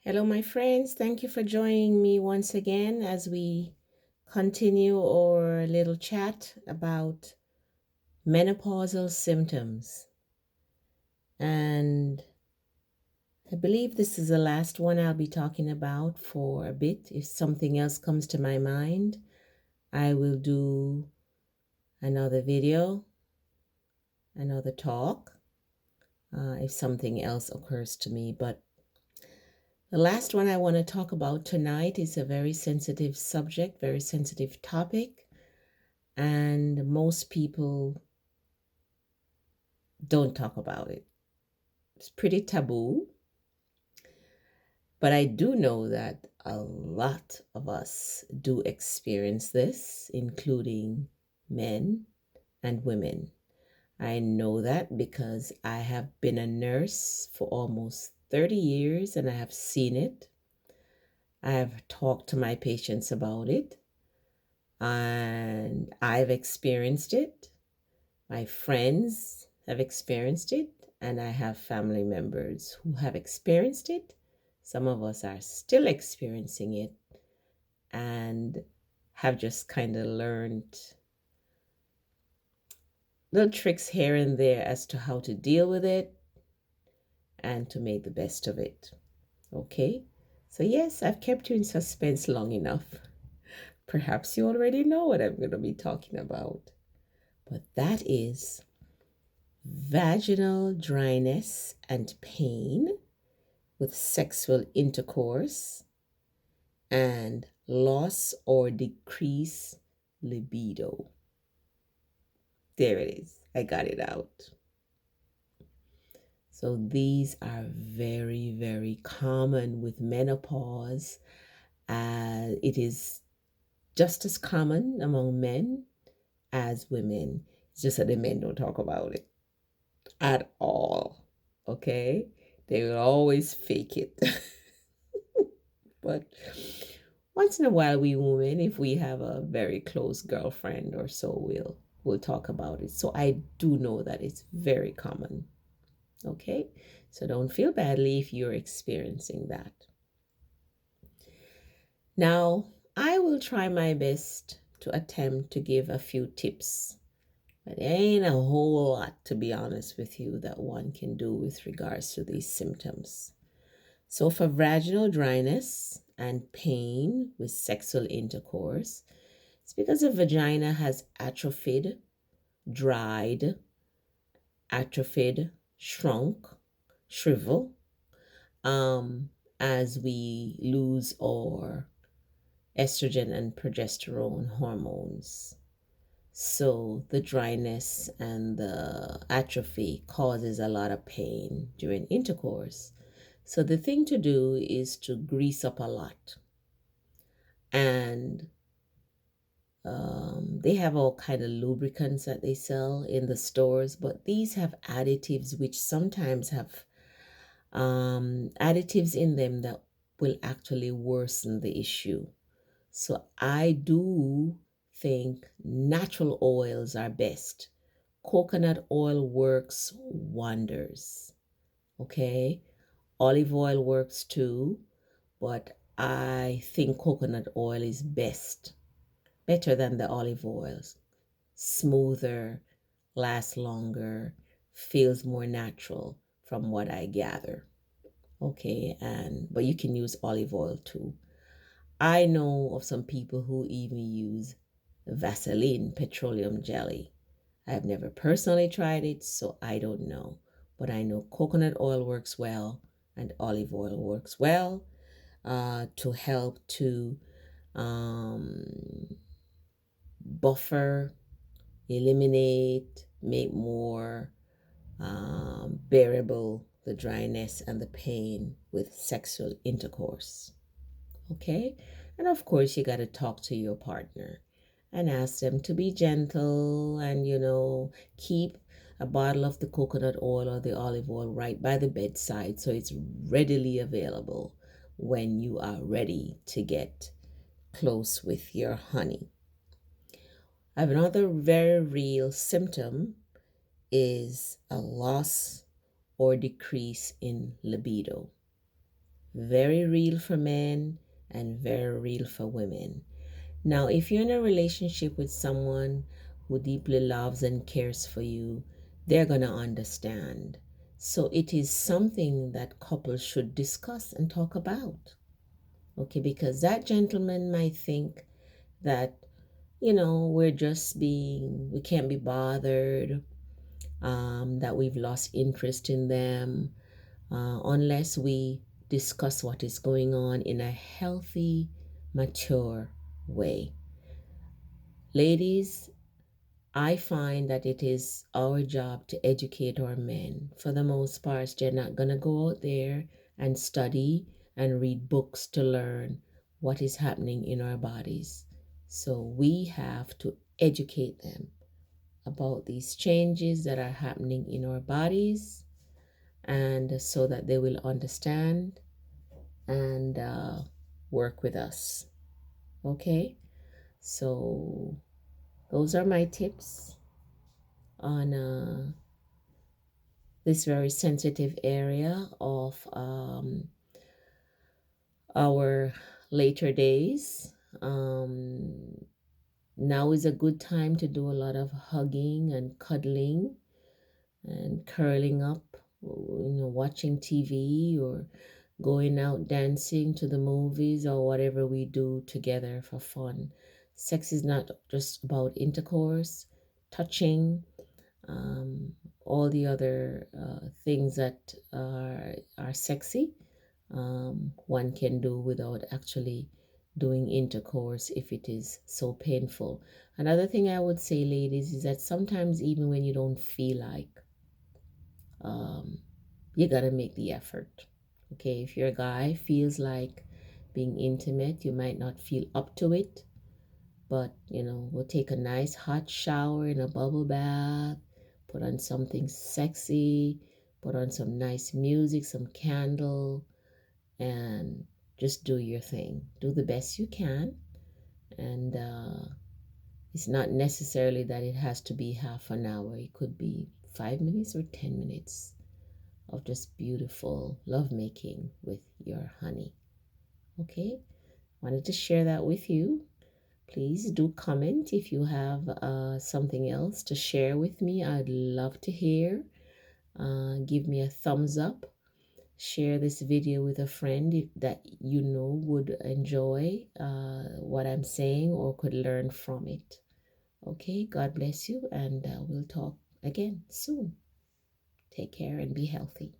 Hello, my friends. Thank you for joining me once again as we continue our little chat about menopausal symptoms. And I believe this is the last one I'll be talking about for a bit. If something else comes to my mind, I will do another video, another talk, if something else occurs to me. But the last one I want to talk about tonight is a very sensitive subject, very sensitive topic, and most people don't talk about it. It's pretty taboo, but I do know that a lot of us do experience this, including men and women. I know that because I have been a nurse for almost 30 years and I have seen it. I have talked to my patients about it and I've experienced it. My friends have experienced it, and I have family members who have experienced it. Some of us are still experiencing it and have just kind of learned little tricks here and there as to how to deal with it and to make the best of it. Okay? So, yes, I've kept you in suspense long enough. Perhaps you already know what I'm going to be talking about, but that is vaginal dryness and pain with sexual intercourse and loss or decrease libido. There it is. I got it out. So these are very, very common with menopause. It is just as common among men as women. It's just that the men don't talk about it at all. Okay? They will always fake it. But once in a while, we women, if we have a very close girlfriend or so, we'll talk about it. So I do know that it's very common. Okay? So don't feel badly if you're experiencing that. Now, I will try my best to attempt to give a few tips. But there ain't a whole lot, to be honest with you, that one can do with regards to these symptoms. So, for vaginal dryness and pain with sexual intercourse, it's because the vagina has atrophied, dried, shrunk, shrivel, as we lose our estrogen and progesterone hormones. So the dryness and the atrophy causes a lot of pain during intercourse. So the thing to do is to grease up a lot. And they have all kind of lubricants that they sell in the stores, but these have additives which sometimes have additives in them that will actually worsen the issue. So I do think natural oils are best. Coconut oil works wonders. Okay? Olive oil works too, but I think coconut oil is best. Better than the olive oils. Smoother, lasts longer, feels more natural from what I gather. Okay, but you can use olive oil too. I know of some people who even use Vaseline petroleum jelly. I have never personally tried it, so I don't know. But I know coconut oil works well and olive oil works well to help to um, buffer, eliminate, make more bearable the dryness and the pain with sexual intercourse. Okay? And of course, you got to talk to your partner and ask them to be gentle and, keep a bottle of the coconut oil or the olive oil right by the bedside so it's readily available when you are ready to get close with your honey. Another very real symptom is a loss or decrease in libido. very real for men and very real for women. Now, if you're in a relationship with someone who deeply loves and cares for you, they're going to understand. So it is something that couples should discuss and talk about. Okay, because that gentleman might think that, we can't be bothered, that we've lost interest in them, unless we discuss what is going on in a healthy, mature way. Ladies, I find that it is our job to educate our men. For the most part, they're not going to go out there and study and read books to learn what is happening in our bodies. So we have to educate them about these changes that are happening in our bodies, and so that they will understand and work with us. Okay? So those are my tips on this very sensitive area of our later days. Now is a good time to do a lot of hugging and cuddling and curling up, watching TV or going out dancing to the movies or whatever we do together for fun. Sex is not just about intercourse, touching, um, all the other things that are sexy. One can do without actually doing intercourse if it is so painful. Another thing I would say, ladies, is that sometimes even when you don't feel like, um, you gotta make the effort. Okay, if your guy feels like being intimate, you might not feel up to it, but we'll take a nice hot shower in a bubble bath, put on something sexy, put on some nice music, some candle, and just do your thing. Do the best you can. And it's not necessarily that it has to be half an hour, it could be 5 minutes or 10 minutes of just beautiful lovemaking with your honey. Okay, wanted to share that with you. Please do comment if you have something else to share with me. I'd love to hear. Give me a thumbs up. Share this video with a friend that you know would enjoy what I'm saying or could learn from it. Okay, God bless you, and we'll talk again soon. Take care and be healthy.